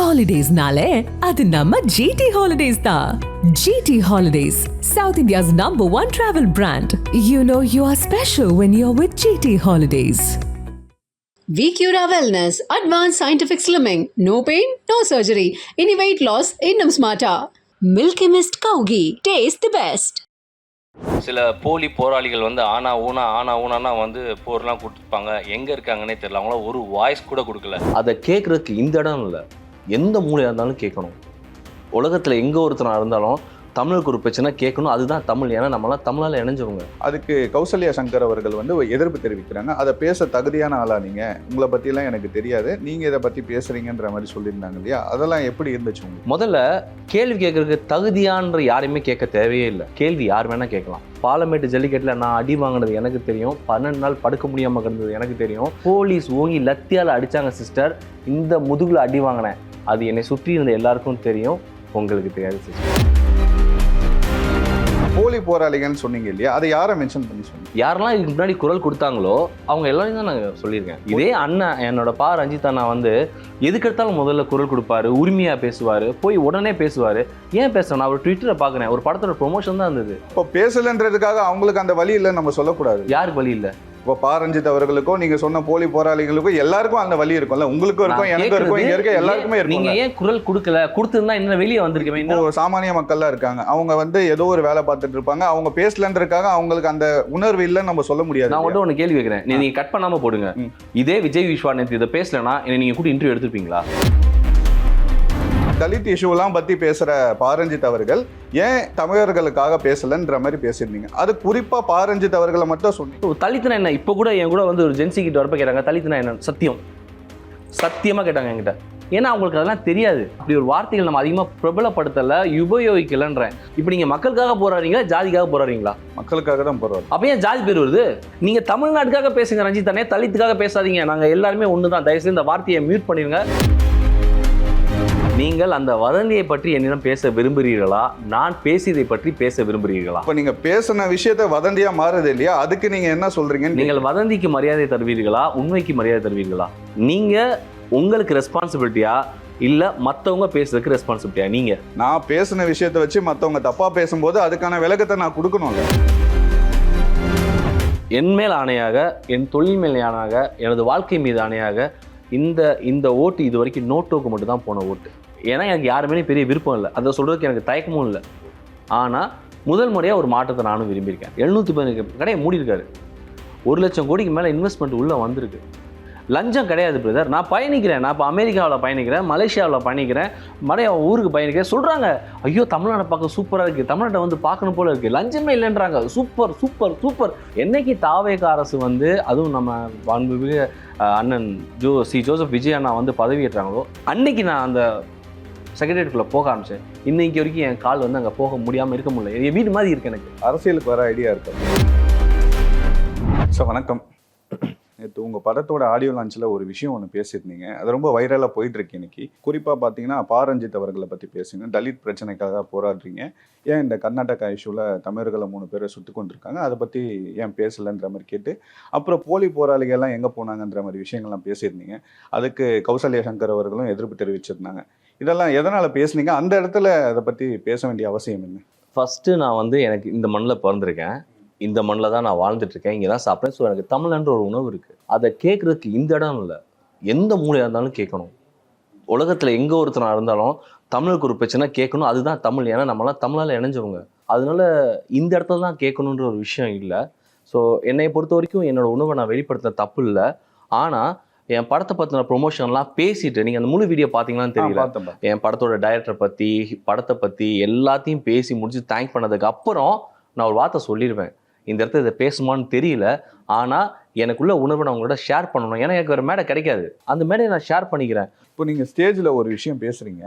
Holidays-nale, adu namma GT Holidays da. GT Holidays, South India's #1 travel brand. You know you are special when you're with GT Holidays. VCura Wellness, Advanced Scientific Slimming, no pain, no surgery. Any weight loss, innum smarter. Milky Mist Cow Ghee, taste the best. சில போலி போராளிகள் வந்து ஆனா ஊனானா வந்து போர்லாம் கொடுத்துருப்பாங்க. எங்கே இருக்காங்கன்னே தெரியல. அவங்களாம் ஒரு வாய்ஸ் கூட கொடுக்கல. அதை கேட்குறதுக்கு இந்த இடம் இல்லை, எந்த மூலையாக இருந்தாலும் கேட்கணும். உலகத்தில் எங்கே ஒருத்தனாக இருந்தாலும் தமிழுக்கு ஒரு பிரச்சனை கேட்கணும். அதுதான் தமிழ். ஏன்னா நம்மளாம் தமிழால் இணைஞ்சவங்க. அதுக்கு கௌசல்யா சங்கர் அவர்கள் வந்து எதிர்ப்பு தெரிவிக்கிறாங்க. அதை பேச தகுதியான ஆளா நீங்க? உங்களை பற்றிலாம் எனக்கு தெரியாது, நீங்கள் இதை பற்றி பேசுகிறீங்கன்ற மாதிரி சொல்லியிருந்தாங்க இல்லையா? அதெல்லாம் எப்படி இருந்துச்சு உங்களுக்கு? முதல்ல கேள்வி கேட்கறதுக்கு தகுதியான்ற யாரையுமே கேட்க தேவையே இல்லை. கேள்வி யார் வேணால் கேட்கலாம். பாலமேட்டு ஜல்லிக்கட்டில் நான் அடி வாங்கினது எனக்கு தெரியும். 12 நாள் படுக்க முடியாமல் கிடந்தது எனக்கு தெரியும். போலீஸ் ஓங்கி லத்தியால் அடித்தாங்க சிஸ்டர். இந்த முதுகில் அடி வாங்கினேன். அது என்னை சுற்றி இருந்த எல்லாருக்கும் தெரியும், உங்களுக்கு தெரியாது சிஸ்டர். போலி போராளிகள்னு சொன்னீங்க இல்லையா? அதை யாரை மென்ஷன் பண்ணி சொன்னீங்க? யாரெல்லாம் இதுக்கு முன்னாடி குரல் கொடுத்தாங்களோ அவங்க எல்லாரையும் தான் நான் சொல்லியிருக்கேன். இதே அண்ணன் என்னோட ரஞ்சித் அண்ணா வந்து எதுக்கெடுத்தாலும் முதல்ல குரல் கொடுப்பாரு, உரிமையாக பேசுவார், போய் உடனே பேசுவார். ஏன் பேசுகிறேன்? நான் ஒரு ட்விட்டரை பார்க்குறேன், ஒரு படத்தோட ப்ரொமோஷன் தான் இருந்தது. இப்போ பேசலைன்றதுக்காக அவங்களுக்கு அந்த வழி இல்லைன்னு நம்ம சொல்லக்கூடாது. யாருக்கு வழி இல்லை? இப்போ ரஞ்சித் அவர்களுக்கும் நீங்க சொன்ன போலி போராளிகளுக்கும் எல்லாருக்கும் அந்த வழி இருக்கும்ல. உங்களுக்கும் இருக்கும், எனக்கும் இருக்கும், இங்க இருக்க எல்லாருக்குமே இருக்கும். நீங்க ஏன் குரல் கொடுக்கல? கொடுத்திருந்தா என்ன வெளியே வந்திருக்கேன். இன்னும் சாமானிய மக்கள்லாம் இருக்காங்க, அவங்க வந்து ஏதோ ஒரு வேலை பார்த்துட்டு இருப்பாங்க. அவங்க பேசலன்றதுக்காக அவங்களுக்கு அந்த உணர்வு இல்லைன்னு நம்ம சொல்ல முடியாது. நான் மட்டும் ஒன்று கேள்வி கேட்கிறேன், நீங்க கட் பண்ணாம போடுங்க. இதே விஜய் விஸ்வா நேற்று இதை பேசலன்னா நீங்க கூட இன்டர்வியூ எடுத்துருப்பீங்களா? தலித் இஷ்யூலாம் பற்றி பேசுகிற ரஞ்சித் அவர்கள் ஏன் தமிழர்களுக்காக பேசலைன்ற மாதிரி பேசியிருந்தீங்க. அது குறிப்பாக ரஞ்சித் அவர்களை மட்டும் சொன்னீங்க. தலித்துனா என்ன? இப்போ கூட என் கூட வந்து ஒரு ஜென்சி கிட்ட வரப்ப கேட்டாங்க, தலித்துனா என்ன? சத்தியமாக கேட்டாங்க என்கிட்ட. ஏன்னா அவங்களுக்கு அதெல்லாம் தெரியாது. அப்படி ஒரு வார்த்தைகள் நம்ம அதிகமாக பிரபலப்படுத்தலை, உபயோகிக்கலன்றேன். இப்போ நீங்கள் மக்களுக்காக போராடுறீங்களா, ஜாதிக்காக போராடுறீங்களா? மக்களுக்காக தான் போராடுறோம். அப்போ ஏன் ஜாதி பேர் வருது? நீங்கள் தமிழ்நாட்டுக்காக பேசுங்க ரஞ்சித் தானே, தலித்துக்காக பேசாதீங்க. நாங்கள் எல்லாருமே ஒன்று தான். தயவுசெய்து இந்த வார்த்தையை மியூட் பண்ணிடுங்க. நீங்கள் அந்த வதந்தியை பற்றி என்னிடம் பேச விரும்புகிறீர்களா, நான் பேசியதை பற்றி பேச விரும்புகிறீர்களா? இப்போ நீங்கள் பேசின விஷயத்தை வதந்தியாக மாறுது இல்லையா? அதுக்கு நீங்கள் என்ன சொல்கிறீங்க? நீங்கள் வதந்திக்கு மரியாதை தருவீர்களா, உண்மைக்கு மரியாதை தருவீர்களா? நீங்கள் உங்களுக்கு ரெஸ்பான்சிபிலிட்டியா இல்லை மற்றவங்க பேசுறதுக்கு ரெஸ்பான்சிபிலிட்டியா? நீங்கள் நான் பேசின விஷயத்தை வச்சு மற்றவங்க தப்பாக பேசும்போது அதுக்கான விளக்கத்தை நான் கொடுக்கணும்ல. என் மேல் ஆணையாக, என் தொழில் மேல் ஆணையாக, எனது வாழ்க்கை மீது ஆணையாக, இந்த ஓட்டு இது வரைக்கும் நோட்டோக்கு மட்டும் தான் போன ஓட்டு. ஏன்னா எனக்கு யாருமே பெரிய விருப்பம் இல்லை, அதை சொல்கிறதுக்கு எனக்கு தயக்கமும் இல்லை. ஆனால் முதல் முறையாக ஒரு மாற்றத்தை நானும் விரும்பியிருக்கேன். 710 கடையை மூடியிருக்காரு. 1 லட்சம் கோடிக்கு மேலே இன்வெஸ்ட்மெண்ட் உள்ளே வந்திருக்கு. லஞ்சம் கிடையாது பிரதர். நான் பயணிக்கிறேன், நான் இப்போ அமெரிக்காவில் பயணிக்கிறேன், மலேசியாவில் பயணிக்கிறேன், ஊருக்கு பயணிக்கிறேன். சொல்கிறாங்க, ஐயோ தமிழ்நாட்டை பார்க்க சூப்பராக இருக்குது, தமிழ்நாட்டை வந்து பார்க்கணும் போல இருக்குது, லஞ்சமே இல்லைன்றாங்க. Super super super. என்னைக்கு தாவேக அரசு வந்து, அதுவும் நம்ம மாண்புமிகு அண்ணன் ஜோசப் விஜய் அண்ணா வந்து பதவியேற்றாங்களோ, அன்னைக்கு நான் அந்த செக்ரட்டரியேட்டுக்குள்ளே போக ஆரம்பித்தேன். இன்னைக்கு வரைக்கும் என் கால் வந்து அங்கே போக முடியாமல் இருக்க முடியல. என் வீடு மாதிரி இருக்குது. எனக்கு அரசியலுக்கு வர ஐடியா இருக்கு. ஸோ வணக்கம். நேற்று உங்கள் படத்தோட ஆடியோ லான்ச்சில் ஒரு விஷயம் ஒன்று பேசியிருந்தீங்க, அது ரொம்ப வைரலாக போயிட்டுருக்கு இன்னைக்கு. குறிப்பாக பார்த்தீங்கன்னா ரஞ்சித் அவர்களை பற்றி பேசுங்க. தலித் பிரச்சனைக்காக போராடுறீங்க, ஏன் இந்த கர்நாடகா இஷ்யூவில் தமிழர்களை 3 பேரை சுட்டு கொண்டிருக்காங்க, அதை பற்றி ஏன் பேசலைன்ற மாதிரி கேட்டு, அப்புறம் போலி போராளிகள்லாம் எங்கே போனாங்கன்ற மாதிரி விஷயங்கள்லாம் பேசியிருந்தீங்க. அதுக்கு கௌசல்யா சங்கர் அவர்களும் எதிர்ப்பு தெரிவிச்சிருந்தாங்க. இதெல்லாம் எதனால் பேசுனீங்க? அந்த இடத்துல அதை பற்றி பேச வேண்டிய அவசியம் என்ன? ஃபஸ்ட்டு நான் வந்து எனக்கு இந்த மண்ணில் பிறந்திருக்கேன், இந்த மண்ணில் தான் நான் வாழ்ந்துட்டுருக்கேன், இங்கே தான் சாப்பிட்றேன். ஸோ எனக்கு தமிழ்ன்ற ஒரு உணவு இருக்குது. அதை கேட்குறதுக்கு இந்த இடம் இல்லை, எந்த மூலையாக இருந்தாலும் கேட்கணும். உலகத்தில் எங்கே ஒருத்தனாக இருந்தாலும் தமிழுக்கு ஒரு பிரச்சனை கேட்கணும். அதுதான் தமிழ். ஏன்னா நம்மளாம் தமிழால் இணைஞ்சவங்க. அதனால இந்த இடத்துல தான் கேட்கணுன்ற ஒரு விஷயம் இல்லை. ஸோ என்னை பொறுத்த வரைக்கும் என்னோடய உணவை நான் வெளிப்படுத்த தப்பு இல்லை. ஆனால் என் படத்தை பற்றின ப்ரொமோஷன்லாம் பேசிட்டு, நீங்கள் அந்த முழு வீடியோ பார்த்தீங்களான்னு தெரியல, என் படத்தோட டைரக்டரை பற்றி, படத்தை பற்றி எல்லாத்தையும் பேசி முடிச்சு தேங்க் பண்ணதுக்கு அப்புறம் நான் ஒரு வார்த்தை சொல்லிடுவேன். இந்த இடத்துல இதை பேசுமான்னு தெரியல, ஆனால் எனக்குள்ள உணர்வை நான் உங்களோட ஷேர் பண்ணணும். ஏன்னா எனக்கு ஒரு மேடை கிடைக்காது, அந்த மேடையை நான் ஷேர் பண்ணிக்கிறேன். இப்போ நீங்கள் ஸ்டேஜில் ஒரு விஷயம் பேசுகிறீங்க,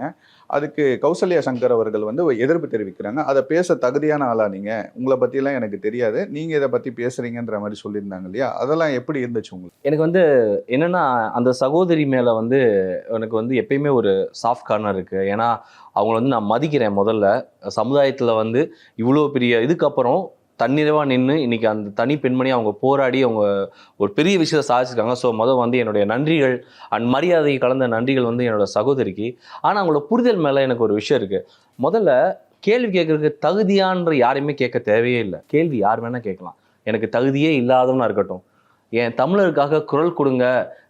அதுக்கு கௌசல்யா சங்கர் அவர்கள் வந்து எதிர்ப்பு தெரிவிக்கிறாங்க. அதை பேச தகுதியான ஆளா நீங்கள்? உங்களை பற்றிலாம் எனக்கு தெரியாது, நீங்கள் இதை பற்றி பேசுகிறீங்கன்ற மாதிரி சொல்லியிருந்தாங்க இல்லையா? அதெல்லாம் எப்படி இருந்துச்சு உங்களுக்கு? எனக்கு வந்து என்னென்னா, அந்த சகோதரி மேலே வந்து எனக்கு வந்து எப்பயுமே ஒரு சாஃப்ட் கார்னர் இருக்குது. ஏன்னா அவங்கள வந்து நான் மதிக்கிறேன். முதல்ல சமுதாயத்தில் வந்து இவ்வளோ பெரிய இதுக்கப்புறம் தன்னிறைவாக நின்று இன்னைக்கு அந்த தனி பெண்மணி அவங்க போராடி அவங்க ஒரு பெரிய விஷயத்தை சாதிச்சிருக்காங்க. ஸோ வந்து என்னுடைய நன்றிகள் அண்ட் மரியாதை கலந்த நன்றிகள் வந்து என்னோட சகோதரிக்கு. ஆனால் அவங்களோட புரிதல் மேலே எனக்கு ஒரு விஷயம் இருக்குது. முதல்ல கேள்வி கேட்கறதுக்கு தகுதியான்ற யாரையுமே கேட்க தேவையே இல்லை. கேள்வி யார் வேணால் கேட்கலாம். எனக்கு தகுதியே இல்லாதவனா இருக்கட்டும், என் தமிழருக்காக குரல் கொடுங்க,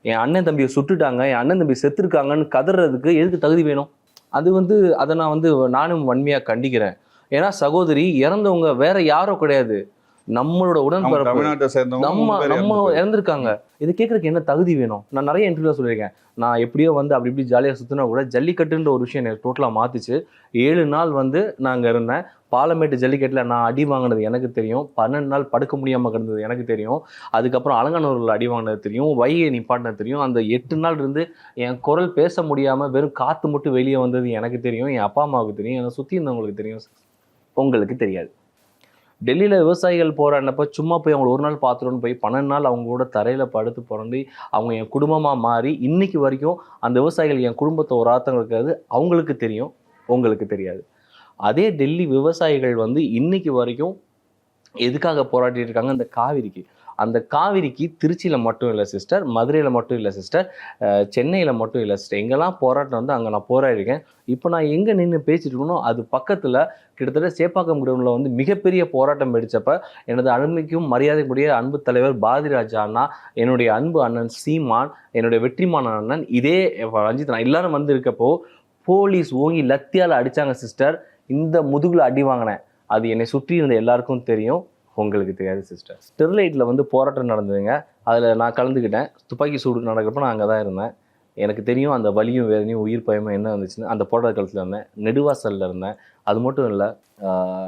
என் அண்ணன் தம்பியை சுட்டுட்டாங்க, என் அண்ணன் தம்பி செத்துருக்காங்கன்னு கதறதுக்கு எதுக்கு தகுதி வேணும்? அது வந்து அதை நான் வந்து நானும் வன்மையாக கண்டிக்கிறேன். ஏன்னா சகோதரி இறந்தவங்க வேற யாரோ கிடையாது, நம்மளோட உடன்பிறப்பு, நம்ம இறந்துருக்காங்க. இது கேட்கறதுக்கு என்ன தகுதி வேணும்? நான் நிறைய இன்டர்வியூ சொல்லியிருக்கேன். நான் எப்படியோ வந்து அப்படி இப்படி ஜாலியாக சுற்றினா கூட ஜல்லிக்கட்டுன்ற ஒரு விஷயம் எனக்கு டோட்டலாக மாற்றிச்சு. 7 நாள் வந்து நாங்கள் இருந்தேன். பாலமேட்டு ஜல்லிக்கட்டில் நான் அடி வாங்கினது எனக்கு தெரியும். 12 நாள் படுக்க முடியாமல் கிடந்தது எனக்கு தெரியும். அதுக்கப்புறம் அலங்காநல்லூரில் அடி வாங்கினது தெரியும். வைகை நிப்பாட்டினது தெரியும். அந்த 8 நாள் இருந்து என் குரல் பேச முடியாமல் வெறும் காற்று மட்டும் வெளியே வந்தது எனக்கு தெரியும். என் அப்பா அம்மாவுக்கு தெரியும். என்னை சுற்றி இருந்தவங்களுக்கு தெரியும். உங்களுக்கு தெரியாது. டெல்லியில் விவசாயிகள் போராடினப்போ சும்மா போய் அவங்களை ஒரு நாள் பார்த்துட்டு போய் 12 நாள் அவங்க கூட தரையில் படுத்து புரண்டு அவங்க என் குடும்பமாக மாறி இன்னைக்கு வரைக்கும் அந்த விவசாயிகள் என் குடும்பத்தை ஒரு ஆத்தம் இருக்காது. அவங்களுக்கு தெரியும், உங்களுக்கு தெரியாது. அதே டெல்லி விவசாயிகள் வந்து இன்னைக்கு வரைக்கும் எதுக்காக போராடிட்டு இருக்காங்க? அந்த காவிரிக்கு. அந்த காவிரிக்கு திருச்சியில் மட்டும் இல்லை சிஸ்டர், மதுரையில் மட்டும் இல்லை சிஸ்டர், சென்னையில் மட்டும் இல்லை சிஸ்டர். எங்கெல்லாம் போராட்டம் வந்து அங்கே நான் போராடிருக்கேன். இப்போ நான் எங்கே நின்று பேசிட்டு இருக்கணும் அது பக்கத்தில் கிட்டத்தட்ட சேப்பாக்கம் கிரவுண்டில் வந்து மிகப்பெரிய போராட்டம் வெடிச்சப்ப எனது அருமைக்கும் மரியாதைக்குரிய அன்பு தலைவர் பாரதிராஜா அண்ணா, என்னுடைய அன்பு அண்ணன் சீமான், என்னுடைய வெற்றிமான் அண்ணன், இதே ரஞ்சித் எல்லாரும் வந்து இருக்கப்போ போலீஸ் ஓங்கி லத்தியால் அடித்தாங்க சிஸ்டர். இந்த முதுகில் அடி வாங்கினேன். அது என்னை சுற்றி இருந்த எல்லாருக்கும் தெரியும், உங்களுக்கு தெரியாது சிஸ்டர். ஸ்டெர்லைட்டில் வந்து போராட்டம் நடந்ததுங்க. அதில் நான் கலந்துக்கிட்டேன். துப்பாக்கி சூடு நடக்கிறப்ப நான் அங்கே தான் இருந்தேன். எனக்கு தெரியும் அந்த வலியும் வேதனையும் உயிர் பயமும் என்ன வந்துச்சுன்னு. அந்த போராட்ட காலத்தில் இருந்தேன். நெடுவாசலில் இருந்தேன். அது மட்டும் இல்லை,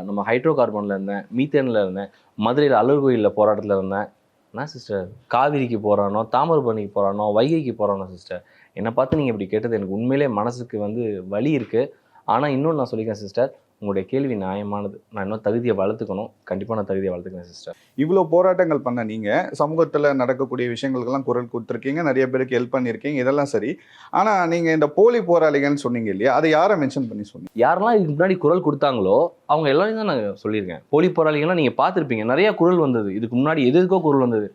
நம்ம ஹைட்ரோ கார்பனில் இருந்தேன், மீத்தேனில் இருந்தேன், மதுரையில் அழகு கோயிலில் போராட்டத்தில் இருந்தேன். என்ன சிஸ்டர், காவிரிக்கு போகிறானோ, தாமிரபரணிக்கு போகிறானோ, வைகைக்கு போகிறானோ சிஸ்டர், என்னை பார்த்து நீங்கள் இப்படி கேட்டது எனக்கு உண்மையிலே மனசுக்கு வந்து வலி இருக்குது. ஆனால் இன்னொன்று நான் சொல்லிக்கிறேன் சிஸ்டர், உங்களுடைய கேள்வி நியாயமானது. நான் இன்னும் தகுதியை வளர்த்துக்கணும். கண்டிப்பாக நான் தகுதியை வளர்த்துக்கிறேன் சிஸ்டர். இவ்வளோ போராட்டங்கள் பண்ண நீங்கள் சமூகத்தில் நடக்கக்கூடிய விஷயங்களுக்கெல்லாம் குரல் கொடுத்துருக்கீங்க, நிறைய பேருக்கு ஹெல்ப் பண்ணியிருக்கீங்க, இதெல்லாம் சரி. ஆனால் நீங்கள் இந்த போலி போராளிகள்னு சொன்னீங்க இல்லையா, அதை யாரை மென்ஷன் பண்ணி சொன்னீங்க? யாரெல்லாம் இதுக்கு முன்னாடி குரல் கொடுத்தாங்களோ அவங்க எல்லாரையும் தான் நான் சொல்லியிருக்கேன். போலி போராளிகள்லாம் நீங்கள் பார்த்துருப்பீங்க, நிறையா குரல் வந்தது. இதுக்கு முன்னாடி எதுக்கோ குரல் வந்தது.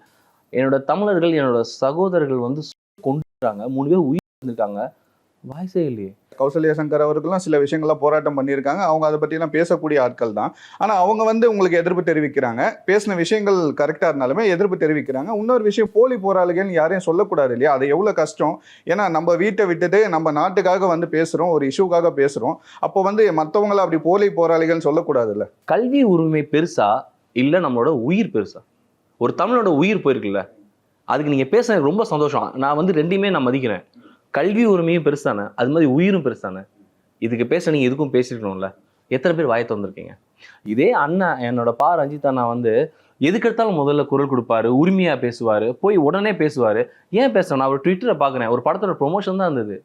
என்னோட தமிழர்கள், என்னோட சகோதரர்கள் வந்து கொண்டுறாங்க, 3 பேர் உயிர் இருந்திருக்காங்க, வாய்ஸே இல்லையே. கௌசல்யா சங்கர் அவர்களும் சில விஷயங்கள்லாம் போராட்டம் பண்ணியிருக்காங்க. அவங்க அதை பற்றிலாம் பேசக்கூடிய ஆட்கள் தான். ஆனால் அவங்க வந்து உங்களுக்கு எதிர்ப்பு தெரிவிக்கிறாங்க. பேசின விஷயங்கள் கரெக்டாக இருந்தாலுமே எதிர்ப்பு தெரிவிக்கிறாங்க. இன்னொரு விஷயம், போலி போராளிகள் யாரையும் சொல்லக்கூடாது இல்லையா? அது எவ்வளோ கஷ்டம். ஏன்னா நம்ம வீட்டை விட்டுட்டு நம்ம நாட்டுக்காக வந்து பேசுகிறோம், ஒரு இஷ்யூக்காக பேசுகிறோம். அப்போ வந்து மற்றவங்களை அப்படி போலி போராளிகள் சொல்லக்கூடாது இல்லை? கல்வி உரிமை பெருசா இல்லை நம்மளோட உயிர் பெருசா? ஒரு தமிழோட உயிர் போயிருக்குல்ல, அதுக்கு நீங்கள் பேச ரொம்ப சந்தோஷம். நான் வந்து ரெண்டையுமே நான் மதிக்கிறேன். கல்வி உரிமையும் பெருசானே, அது மாதிரி உயிரும் பெருசானே. இதுக்கு பேச நீங்கள் எதுக்கும் பேசிருக்கணும்ல. எத்தனை பேர் வாயை திறந்துருக்கீங்க? இதே அண்ணன் என்னோட ரஞ்சித் அண்ணா வந்து எதுக்கெடுத்தாலும் முதல்ல குரல் கொடுப்பாரு, உரிமையாக பேசுவார், போய் உடனே பேசுவார். ஏன் பேசுகிறேன்? நான் ஒரு ட்விட்டரை பார்க்குறேன், ஒரு படத்தோட ப்ரொமோஷன் தான் இருந்தது.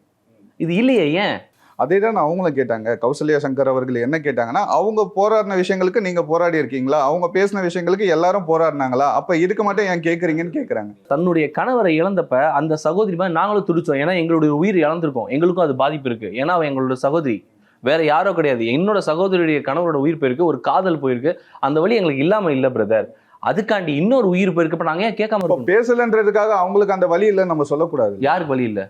இது இல்லையே, ஏன்? அதே தான் அவங்களும் கேட்டாங்க. கௌசல்யா சங்கர் அவர்கள் என்ன கேட்டாங்கன்னா, அவங்க போராடின விஷயங்களுக்கு நீங்கள் போராடி இருக்கீங்களா, அவங்க பேசின விஷயங்களுக்கு எல்லாரும் போராடினாங்களா, அப்போ இதுக்கு மட்டும் ஏன் கேட்குறீங்கன்னு கேட்குறாங்க. தன்னுடைய கணவரை இழந்தப்ப அந்த சகோதரி மாதிரி நாங்களும் துடிச்சோம். ஏன்னா எங்களுடைய உயிர் இழந்திருக்கோம், எங்களுக்கும் அது பாதிப்பு இருக்குது. ஏன்னா அவன் எங்களோட சகோதரி, வேற யாரோ கிடையாது. என்னோட சகோதரியுடைய கணவரோட உயிர் போயிருக்கு, ஒரு காதல் போயிருக்கு. அந்த வழி எங்களுக்கு இல்லாமல் இல்லை பிரதர். அதுக்காண்டி இன்னொரு உயிர் போயிருக்கு. இப்போ நாங்கள் ஏன் கேட்காம இருக்கோம்? பேசலன்றதுக்காக அவங்களுக்கு அந்த வழி இல்லை நம்ம சொல்லக்கூடாது. யாருக்கு வழி இல்லை?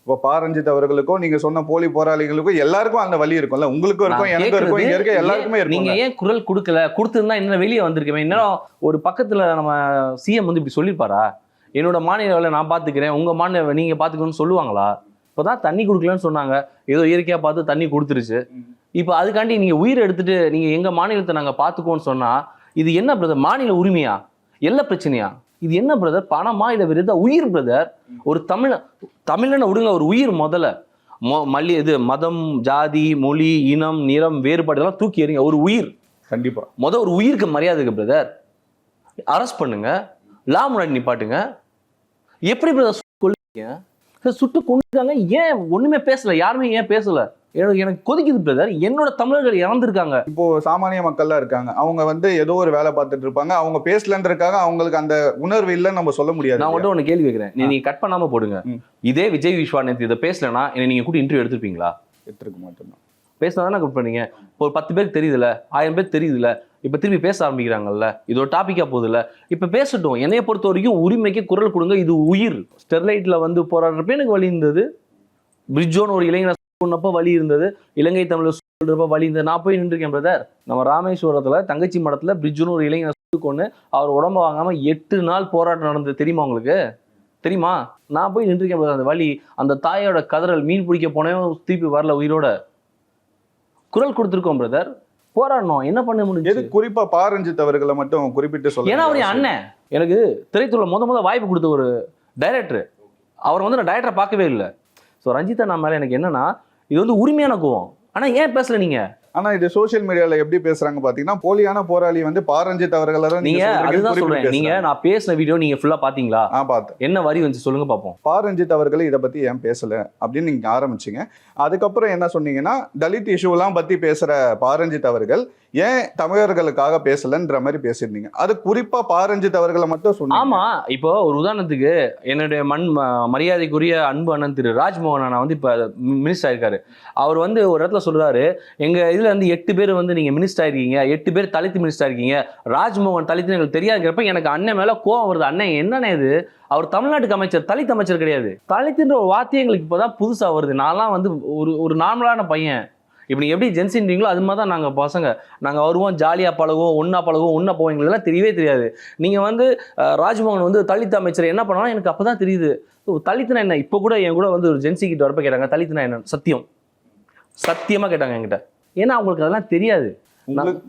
இப்போ ரஞ்சித் அவர்களுக்கும் நீங்க சொன்ன போலி போராளிகளுக்கும் எல்லாருக்கும் அந்த வழி இருக்கும்ல. உங்களுக்கும் இருக்கும், எனக்கு இருக்கும், இங்க இருக்க எல்லாருக்குமே இருக்கும். நீங்க ஏன் குரல் கொடுக்கல? கொடுத்திருந்தா என்ன வெளியே வந்திருக்கேன். இன்னும் ஒரு பக்கத்துல நம்ம சிஎம் வந்து இப்படி சொல்லியிருப்பாரா? என்னோட மாநில நான் பாத்துக்கிறேன், உங்க மாநில நீங்க பாத்துக்கணும்னு சொல்லுவாங்களா? இப்போதான் தண்ணி கொடுக்கலன்னு சொன்னாங்க, ஏதோ இயற்கையா பார்த்து தண்ணி கொடுத்துருச்சு. இப்போ அதுக்காண்டி நீங்க உயிரை எடுத்துட்டு நீங்க எங்க மாநிலத்தை நாங்க பாத்துக்கோன்னு சொன்னா இது என்ன பிரதர்? மாநில உரிமையா? எல்லா பிரச்சனையா? இது என்ன பிரதர்? பணமா இல்லை விருதா? உயிர் பிரதர். ஒரு தமிழனை விடுங்க, ஒரு உயிர் முதல்ல இது மதம், ஜாதி, மொழி, இனம், நிறம், வேறுபாடு எல்லாம் தூக்கி எறிங்க. ஒரு உயிர் கண்டிப்பா ஒரு உயிருக்கு மரியாதை இருக்கு பிரதர். அரெஸ்ட் பண்ணுங்க, லா முன்னாடி நிப்பாட்டுங்க. எப்படி பிரதர் சுட்டு கொண்டுட்டாங்க? ஏன் ஒண்ணுமே பேசல? யாருமே ஏன் பேசல? எனக்கு கொதிக்குது பிரதர். என்னோட தமிழர்கள் இறந்துருக்காங்க. இப்போ சாமானிய மக்கள்லாம் இருக்காங்க, அவங்க வந்து ஏதோ ஒரு வேலை பார்த்துட்டு இருப்பாங்க, அவங்க பேசலன்றதுக்காக அவங்களுக்கு அந்த உணர்வு இல்லைன்னு நம்ம சொல்ல முடியாது. நான் மட்டும் ஒன்று கேள்வி கேட்கிறேன், நீங்க கட் பண்ணாம போடுங்க. இதே விஜய் விஸ்வா நேத்து இதை பேசலன்னா என்ன நீங்க கூட இன்டர்வியூ எடுத்துருப்பீங்களா? எடுத்துருக்க மாட்டோம். பேசினா தானே குட் பண்ணீங்க. ஒரு 10 பேருக்கு தெரியுதுல்ல, 1000 பேருக்கு தெரியுதுல்ல, இப்போ திரும்பி பேச ஆரம்பிக்கிறாங்கல்ல, இது ஒரு டாப்பிக்காக போகுதுல்ல, இப்போ பேசட்டும். என்னைய பொறுத்த வரைக்கும் உரிமைக்கு குரல் கொடுங்க, இது உயிர். ஸ்டெர்லைட்டில் வந்து போராடுறப்ப எனக்கு வலி இருந்தது, பிரிட்ஜோன்னு ஒரு இளைஞர் சொன்னப்போ வலி இருந்தது, இலங்கை தமிழ் சொல்றப்ப வலி இருந்தது. நான் போய் நின்றுருக்கேன் பிரதர். நம்ம ராமேஸ்வரத்தில் தங்கச்சி மடத்தில் பிரிட்ஜோன்னு ஒரு இளைஞர் கொண்டு அவர் உடம்ப வாங்காமல் 8 நாள் போராட்டம் நடந்தது. தெரியுமா உங்களுக்கு? தெரியுமா? நான் போய் நின்றுருக்கேன் பிரதர். அந்த வலி, அந்த தாயோட கதறல், மீன் பிடிக்க போனேன் திருப்பி வரல உயிரோட. குரல் கொடுத்துருக்கோம் பிரதர், போராடணும். என்ன பண்ண முடியும்? எது குறிப்பா பா ரஞ்சித் அவர்களை மட்டும் குறிப்பிட்டு சொல்ல? ஏன்னா அவர் அண்ணன். எனக்கு திரைத்துறை முத வாய்ப்பு கொடுத்த ஒரு டைரக்டர். அவர் வந்து நான் டைரக்டரை பார்க்கவே இல்லை. ஸோ ரஞ்சித் அண்ணா மேலே எனக்கு என்னன்னா, இது வந்து உரிமையான கோவம். ஆனால் ஏன் பேசல நீங்க? ஆனா இது சோசியல் மீடியால எப்படி பேசுறாங்க பாத்தீங்கன்னா, போலியான போராளி வந்து பா ரஞ்சித் அவர்களை தான் நீங்க அதுதான் சொல்றேன். நீங்க நான் பேசின வீடியோ நீங்க ஃபுல்லா பாத்தீங்களா? பார்த்தேன். என்ன வரி வந்து சொல்லுங்க பாப்போம். பா ரஞ்சித் அவர்கள் இதை பத்தி ஏன் பேசல அப்படின்னு நீங்க ஆரம்பிச்சீங்க. அதுக்கப்புறம் என்ன சொன்னீங்கன்னா, தலித் இஷ்யூலாம் பத்தி பேசுற பா ரஞ்சித் அவர்கள் ஏன் தமிழர்களுக்காக பேசலன்ற மாதிரி பேசியிருந்தீங்க. அது குறிப்பா பா ரஞ்சித் அவர்களை மட்டும் சொன்னீங்க. ஆமா, இப்போ ஒரு உதாரணத்துக்கு என்னுடைய மரியாதைக்குரிய அன்பு அண்ணன் திரு ராஜ்மோகன் அண்ணா வந்து இப்ப மினிஸ்டர் ஆயிருக்காரு. அவர் வந்து ஒரு இடத்துல சொல்றாரு, எங்க இதுல வந்து 8 பேர் வந்து நீங்க மினிஸ்டர் ஆயிருக்கீங்க, 8 பேர் தலித் மினிஸ்டர் இருக்கீங்க, ராஜ்மோகன் தலித் எங்களுக்கு தெரியாதுங்கிறப்ப எனக்கு அண்ணன் மேல கோவம் வருது. அண்ணன் என்னன்னு இது? அவர் தமிழ்நாட்டுக்கு அமைச்சர், தலித் அமைச்சர் கிடையாது. தலித்துன்ற ஒரு வார்த்தை எங்களுக்கு இப்போதான் புதுசா வருது. நான்லாம் வந்து ஒரு நார்மலான பையன். இப்போ நீங்கள் எப்படி ஜென்சின்றீங்களோ அது மாதிரி தான் நாங்கள் பசங்க. நாங்கள் வருவோம், ஜாலியாக பழகுவோம், ஒன்றா போவோம். எங்களுக்குலாம் தெரியவே தெரியாது. நீங்கள் வந்து ராஜ்மோகன் வந்து தலித் அமைச்சர் என்ன பண்ணாலும் எனக்கு அப்போ தான் தெரியுது. தலித்துனா என்ன? இப்போ கூட என் கூட வந்து ஒரு ஜென்சி கிட்ட வரப்ப கேட்டாங்க, தலித்துனா என்ன? சத்தியமாக கேட்டாங்க என்கிட்ட. ஏன்னா அவங்களுக்கு அதெல்லாம் தெரியாது.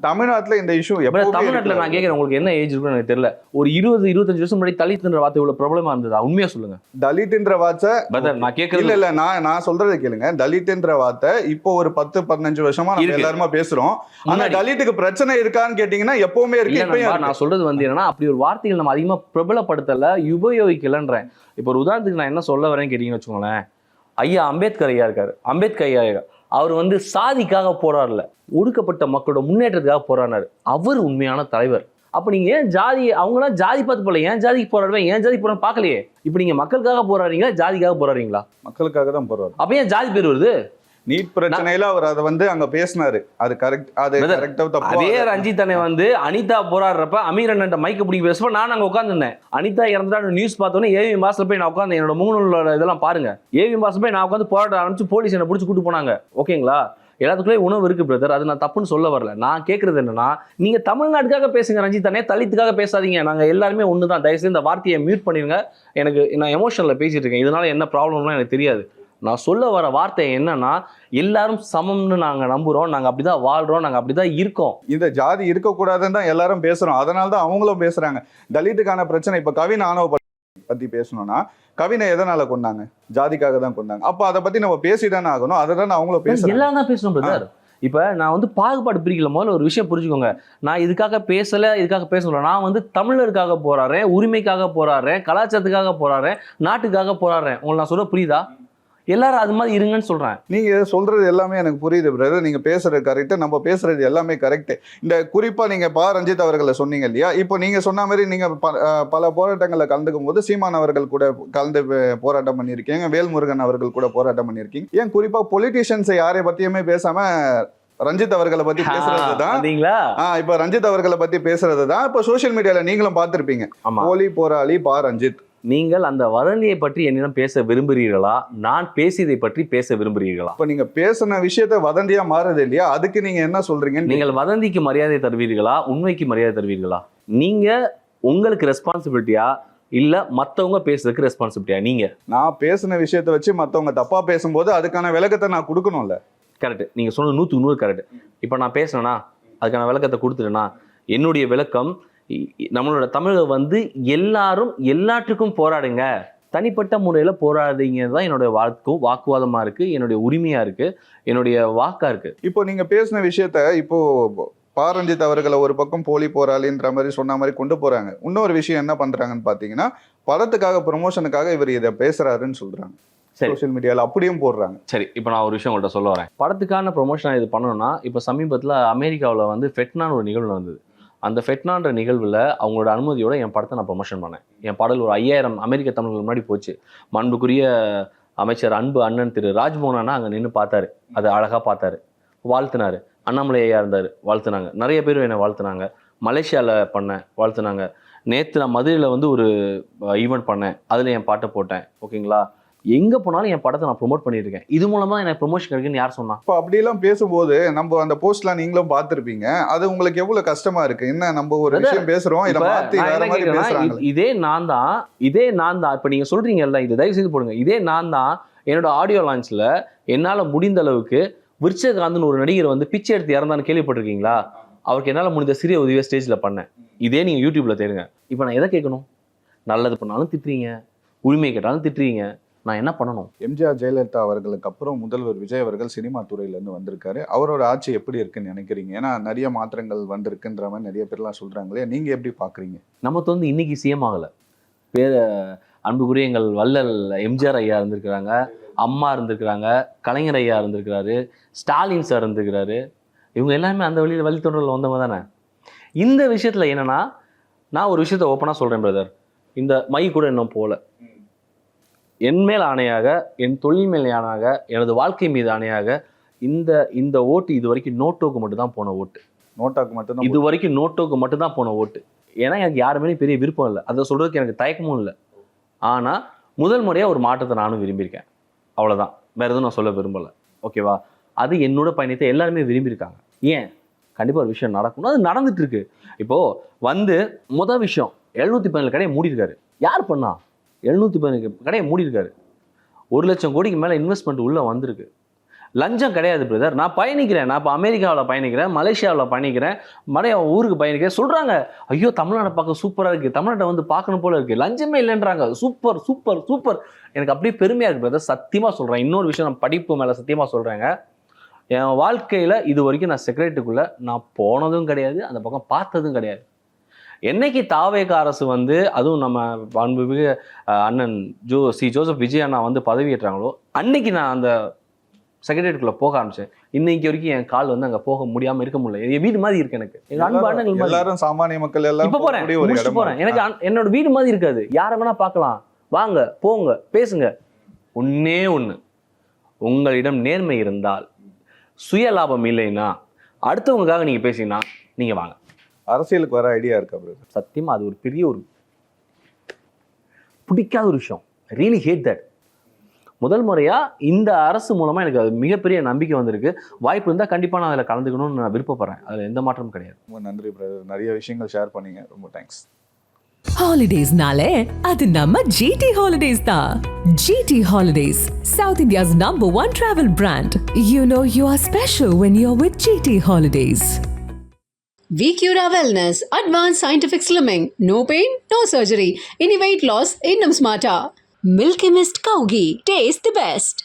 தமிழ்நாட்டுல இந்த இஷ்யூ தமிழ்நாட்டுல நான் கேட்கிறேன், உங்களுக்கு என்ன ஏஜ் இருக்குன்னு எனக்கு தெரியல. ஒரு 20-25 வருஷம் முன்னாடி தலித்ன்ற வார்த்தை இவ்வளவு ப்ராப்ளமா இருந்ததா? உண்மையா சொல்லுங்க. தலித்ன்ற வார்த்தை நான் கேட்கறது இல்ல நான் சொல்றதை கேளுங்க. தலித்ன்ற வார்த்தை இப்போ ஒரு 10-15 வருஷமா நம்ம எல்லாருமே பேசுறோம். ஆனா தலித்துக்கு பிரச்சனை இருக்கான்னு கேட்டீங்கன்னா எப்பவுமே இருக்கு. நான் சொல்றது வந்து என்னன்னா, அப்படி ஒரு வார்த்தைகள் நம்ம அதிகமா பிரபலப்படுத்தல, உபயோகிக்கலன்றேன். இப்போ ஒரு உதாரணத்துக்கு நான் என்ன சொல்ல வரேன்னு கேட்டீங்கன்னு வச்சுக்கோங்களேன். ஐயா அம்பேத்கர் ஐயா இருக்காரு. அம்பேத்கர் ஐயா அவர் வந்து சாதிக்காக போராடல, ஒடுக்கப்பட்ட மக்களோட முன்னேற்றத்துக்காக போராடினார். அவர் உண்மையான தலைவர். அப்ப நீங்க ஏன் ஜாதி, அவங்களாம் ஜாதி பார்த்து போல, ஏன் ஜாதிக்கு போராடுவேன், ஏன் ஜாதிக்கு போறான்னு பார்க்கலையே. இப்ப நீங்க மக்களுக்காக போராடுறீங்களா, ஜாதிக்காக போராடுறீங்களா? மக்களுக்காக தான் போராடு. அப்ப ஏன் ஜாதி பேர் வருது? நீட் பிரச்சனையில அவர் அதை வந்து அங்க பேசினாரு. அது கரெக்ட். அதே ரஞ்சித் அண்ணன் வந்து அனிதா போராடுறப்ப அமீர் அண்ணன் மைக்க பிடிக்க பேசுறப்ப நான் அங்க உட்காந்துருந்தேன். அனிதா இறந்துட்டா நியூஸ் பார்த்தோன்னே ஏவி மாசத்துல போய் நான் உட்காந்து என்னோட முகநூலோட இதெல்லாம் பாருங்க. ஏவி மாசம் போய் நான் உட்காந்து போராட ஆரம்பிச்சு போலீஸ் என்ன பிடிச்சி கூட்டு போனாங்க. ஓகேங்களா? எல்லாத்துக்குள்ளே உணவு இருக்கு பிரதர், அது நான் தப்புன்னு சொல்ல வரல. நான் கேட்கறது என்னன்னா, நீங்க தமிழ்நாட்டுக்காக பேசுங்க ரஞ்சித் அண்ணே, தலித்துக்காக பேசாதீங்க. நாங்க எல்லாருமே ஒண்ணுதான். தயவுசெய்து இந்த வார்த்தையை மியூட் பண்ணிருங்க. நான் எமோஷனல்ல பேசிட்டு இருக்கேன், இதனால என்ன ப்ராப்ளம்லாம் எனக்கு தெரியாது. நான் சொல்ல வர வார்த்தை என்னன்னா, எல்லாரும் சமம்னு நாங்க நம்புறோம், நாங்க அப்படிதான் வாழ்றோம், நாங்க அப்படிதான் இருக்கோம். இந்த ஜாதி இருக்கக்கூடாதுன்னு தான் எல்லாரும் பேசுறோம். அதனாலதான் அவங்களும் பேசுறாங்க. தலித்துக்கான பிரச்சனை இப்ப கவின் ஆணவ பத்தி பேசணும்னா, கவினை எதனால கொண்டாங்க? ஜாதிக்காக தான் கொண்டாங்க. அப்ப அதை பத்தி நம்ம பேசிதானே ஆகணும். அதை தான் அவங்களும் பேசுறாங்க. எல்லாம் தான் பேசணும் பிரதர். இப்ப நான் வந்து பாகுபாடு பிரிக்கல. முதல்ல ஒரு விஷயம் புரிஞ்சுக்கோங்க. நான் இதுக்காக பேசல, இதுக்காக பேசல. நான் வந்து தமிழருக்காக போராடுறேன், உரிமைக்காக போராடுறேன், கலாச்சாரத்துக்காக போராடுறேன், நாட்டுக்காக போராடுறேன். உங்களுக்கு நான் சொல்ல புரியுதா? எல்லாரும் அது மாதிரி இருங்கன்னு சொல்றேன். நீங்க சொல்றது எல்லாமே எனக்கு புரியுது பிரதர். நீங்க பேசுறது கரெக்ட், நம்ம பேசுறது எல்லாமே கரெக்ட். இந்த குறிப்பா நீங்க பா ரஞ்சித் அவர்களை சொன்னீங்க இல்லையா? இப்போ நீங்க சொன்ன மாதிரி நீங்க பல போராட்டங்களை கலந்துக்கும் போது சீமான் அவர்கள் கூட கலந்து போராட்டம் பண்ணியிருக்கீங்க, வேல்முருகன் அவர்கள் கூட போராட்டம் பண்ணியிருக்கீங்க. ஏன் குறிப்பா பொலிட்டீஷியன்ஸை யாரை பத்தியுமே பேசாம ரஞ்சித் அவர்களை பத்தி பேசுறதுதான். இப்ப ரஞ்சித் அவர்களை பத்தி பேசுறதுதான் இப்ப சோசியல் மீடியால நீங்களும் பார்த்திருப்பீங்க. போலி போராளி பா ரஞ்சித். நீங்கள் அந்த வதந்தியை பற்றி என்னிடம் பேச விரும்புகிறீர்களா, நான் பேசியதை பற்றி பேச விரும்புகிறீர்களா? இப்ப நீங்க பேசின விஷயத்த வதந்தியா மாறுது இல்லையா? அதுக்கு நீங்க என்ன சொல்றீங்க? நீங்கள் வதந்திக்கு மரியாதை தருவீர்களா, உண்மைக்கு மரியாதை தருவீர்களா? நீங்க உங்களுக்கு ரெஸ்பான்சிபிலிட்டியா இல்ல மத்தவங்க பேசுறதுக்கு ரெஸ்பான்சிபிலிட்டியா? நீங்க நான் பேசின விஷயத்த வச்சு மத்தவங்க தப்பா பேசும்போது அதுக்கான விளக்கத்தை நான் கொடுக்கணும்ல. கரெக்ட். நீங்க சொன்னது 100க்கு 100 கரெக்ட். இப்ப நான் பேசினேன்னா அதுக்கான விளக்கத்தை கொடுத்துட்டேன்னா, என்னுடைய விளக்கம் நம்மளோட தமிழக வந்து எல்லாரும் எல்லாற்றுக்கும் போராடுங்க, தனிப்பட்ட முறையில் போராடுங்க தான் என்னுடைய வாக்குவாதமா இருக்கு, என்னுடைய உரிமையா இருக்கு, என்னுடைய வாக்கா இருக்கு. இப்போ நீங்க பேசின விஷயத்த இப்போ பா ரஞ்சித் அவர்களை ஒரு பக்கம் போலி போராளின்ற மாதிரி சொன்ன மாதிரி கொண்டு போறாங்க. இன்னொரு விஷயம் என்ன பண்றாங்கன்னு பாத்தீங்கன்னா, படத்துக்காக ப்ரொமோஷனுக்காக இவர் இதை பேசுறாருன்னு சொல்றாங்க. சோசியல் மீடியால அப்படியும் போடுறாங்க. சரி, இப்போ நான் ஒரு விஷயம் உங்கள்கிட்ட சொல்ல வரேன். படத்துக்கான ப்ரொமோஷன் இது பண்ணணும்னா, இப்போ சமீபத்தில் அமெரிக்காவில் வந்து ஃபெட்னான்னு ஒரு நிகழ்வு நடந்தது. அந்த ஃபெட்னான்ற நிகழ்வில் அவங்களோட அனுமதியோட என் படத்தை நான் ப்ரொமோஷன் பண்ணேன். என் பாடல் ஒரு 5000 அமெரிக்க தமிழர்கள் முன்னாடி போச்சு. மாண்புக்குரிய அமைச்சர் அன்பு அண்ணன் திரு ராஜ்மோகன் அண்ணா அங்கே நின்று பார்த்தாரு, அது அழகாக பார்த்தாரு. வாழ்த்துனாரு. அண்ணாமலை ஐயா இருந்தார், வாழ்த்துனாங்க. நிறைய பேர் என்னை வாழ்த்துனாங்க. மலேசியாவில் பண்ணேன், வாழ்த்துனாங்க. நேற்று நான் மதுரையில் வந்து ஒரு ஈவெண்ட் பண்ணேன், அதில் என் பாட்டை போட்டேன். ஓகேங்களா, எங்கே போனாலும் என் படத்தை நான் ப்ரொமோட் பண்ணியிருக்கேன். இது மூலமாக எனக்கு ப்ரொமோஷன் கிடைக்குன்னு யார் சொன்னா? இப்போ அப்படியெல்லாம் பேசும்போது நம்ம அந்த போஸ்ட்லாம் நீங்களும் பார்த்துருப்பீங்க, அது உங்களுக்கு எவ்வளவு கஷ்டமா இருக்கு? என்ன நம்ம ஒரு விஷயம் பேசுறோம், இதை மாற்றி வேற மாதிரி பேசுறாங்க. இதே நான் தான் இப்போ நீங்கள் சொல்றீங்கல்ல, இது தயவு செய்து போடுங்க. இதே நான் தான் என்னோட ஆடியோ லான்ச்சில் என்னால் முடிந்த அளவுக்கு விருச்சகாந்தன் ஒரு நடிகர் வந்து பிச்சை எடுத்து இறந்தான்னு கேள்விப்பட்டிருக்கீங்களா? அவருக்கு என்னால் முடிந்த சிறிய உதவியை ஸ்டேஜில் பண்ணேன். இதே நீங்கள் யூடியூப்ல தேடுங்க. இப்போ நான் எதை கேட்கணும்? நல்லது பண்ணாலும் திட்டுறீங்க, உரிமை கேட்டாலும் திட்டுறீங்க. நான் என்ன பண்ணணும்? எம்ஜிஆர் ஜெயலலிதா அவர்களுக்கு அப்புறம் முதல்வர் விஜய் அவர்கள் சினிமா துறையிலேருந்து வந்திருக்காரு. அவரோட ஆட்சி எப்படி இருக்குன்னு நினைக்கிறீங்க? ஏன்னா நிறைய மாற்றங்கள் வந்திருக்குன்ற மாதிரி நிறைய பேர்லாம் சொல்றாங்களே, நீங்க எப்படி பாக்குறீங்க? நமக்கு வந்து இன்னைக்கு சிஎம் ஆகலை. பேர அன்புக்குரிய எங்கள் வள்ளல் எம்ஜிஆர் ஐயா இருந்திருக்கிறாங்க, அம்மா இருந்திருக்கிறாங்க, கலைஞர் ஐயா இருந்திருக்கிறாரு, ஸ்டாலின் சார் இருந்திருக்கிறாரு. இவங்க எல்லாருமே அந்த வழித்தொடரில் வந்தவங்க தானே. இந்த விஷயத்துல என்னன்னா, நான் ஒரு விஷயத்த ஓப்பனாக சொல்றேன் பிரதர். இந்த மை கூட இன்னும் போல. என் மேல் ஆணையாக, என் தொழில் மேல் ஆணையாக, எனது வாழ்க்கை மீது ஆணையாக, இந்த ஓட்டு இது வரைக்கும் நோட்டோக்கு மட்டும் தான் போன ஓட்டு. நோட்டாக்கு மட்டும் இது வரைக்கும் நோட்டோக்கு மட்டும் தான் போன ஓட்டு. ஏன்னா எனக்கு யாருமே பெரிய விருப்பம் இல்லை, அதை சொல்றதுக்கு எனக்கு தயக்கமும் இல்லை. ஆனா முதல் முறையா ஒரு மாற்றத்தை நானும் விரும்பியிருக்கேன், அவ்வளவுதான். வேற எதுவும் நான் சொல்ல விரும்பல. ஓகேவா? அது என்னோட பயணத்தை எல்லாருமே விரும்பியிருக்காங்க. ஏன்? கண்டிப்பா ஒரு விஷயம் நடக்கணும், அது நடந்துட்டு இருக்கு. இப்போ வந்து முதல் விஷயம் 717 கடையை மூடிருக்காரு. யார் பண்ணா? 717 கடையை மூடிருக்காரு. 1 லட்சம் கோடிக்கு மேல இன்வெஸ்ட்மெண்ட் உள்ள வந்திருக்கு. லஞ்சம் கிடையாது பிரதர். நான் பயணிக்கிறேன், நான் இப்போ அமெரிக்காவில் பயணிக்கிறேன், மலேசியாவில் பயணிக்கிறேன், மறைய ஊருக்கு பயணிக்கிறேன். சொல்றாங்க, ஐயோ தமிழ்நாடு பார்க்க சூப்பராக இருக்கு, தமிழ்நாட்டை வந்து பார்க்கணும் போல இருக்கு, லஞ்சமே இல்லைன்றாங்க. Super super super. எனக்கு அப்படியே பெருமையா இருக்கு பிரதர், சத்தியமா சொல்றேன். இன்னொரு விஷயம், நான் படிப்பு மேல சத்தியமா சொல்றேங்க. என் வாழ்க்கையில இது வரைக்கும் நான் செக்ரட்டரிக்குள்ள நான் போனதும் கிடையாது, அந்த பக்கம் பார்த்ததும் கிடையாது. என்னைக்கு தாவேக அரசு வந்து, அதுவும் நம்ம அன்புமிகு அண்ணன் ஜோசப் விஜய் அண்ணா வந்து பதவியேற்றாங்களோ, அன்னைக்கு நான் அந்த செக்ரட்டரிக்குள்ள போக ஆரம்பிச்சேன். இன்னைக்கு வரைக்கும் என் கால் வந்து அங்க போக முடியாம இருக்க முடியல. என் வீடு மாதிரி இருக்கு எனக்கு. எங்க அன்பு அண்ணங்கள் எல்லாரும் சாமானிய மக்கள் எல்லாம் இப்ப போறேன். எனக்கு என்னோட வீடு மாதிரி இருக்காது. யாரை வேணா பார்க்கலாம், வாங்க போங்க பேசுங்க. ஒன்னே ஒண்ணு, உங்களிடம் நேர்மை இருந்தால், சுய லாபம் இல்லைன்னா, அடுத்தவங்களுக்காக நீங்க பேசினா நீங்க வாங்க. அரசியலுக்கு வர ஐடியா இருக்கா பிரதர்? சத்தியமா அது ஒரு பெரிய ஒரு பிடிக்காத ஒரு விஷயம். Really hate that. முதல் முறையா இந்த அரசு மூலமா எனக்கு அது மிகப்பெரிய நம்பிக்கை வந்திருக்கு. வாய்ப்பு இருந்தா கண்டிப்பா நான் அதில் கலந்துக்கணும்னு நான் விருப்பப்படுறேன். அதுல எந்த மாற்றமும் கிடையாது. ரொம்ப நன்றி பிரதர், நிறைய விஷயங்கள் ஷேர் பண்ணீங்க, ரொம்ப thanks. Holidays-nale, adu namma GT Holidays da. GT Holidays, South India's #1 travel brand. You know you are special when you're with GT Holidays. VQRA Wellness, Advanced Scientific Slimming. No pain, no surgery. Any weight loss, innum smarter. Milky Mist Cow Ghee. Taste the best.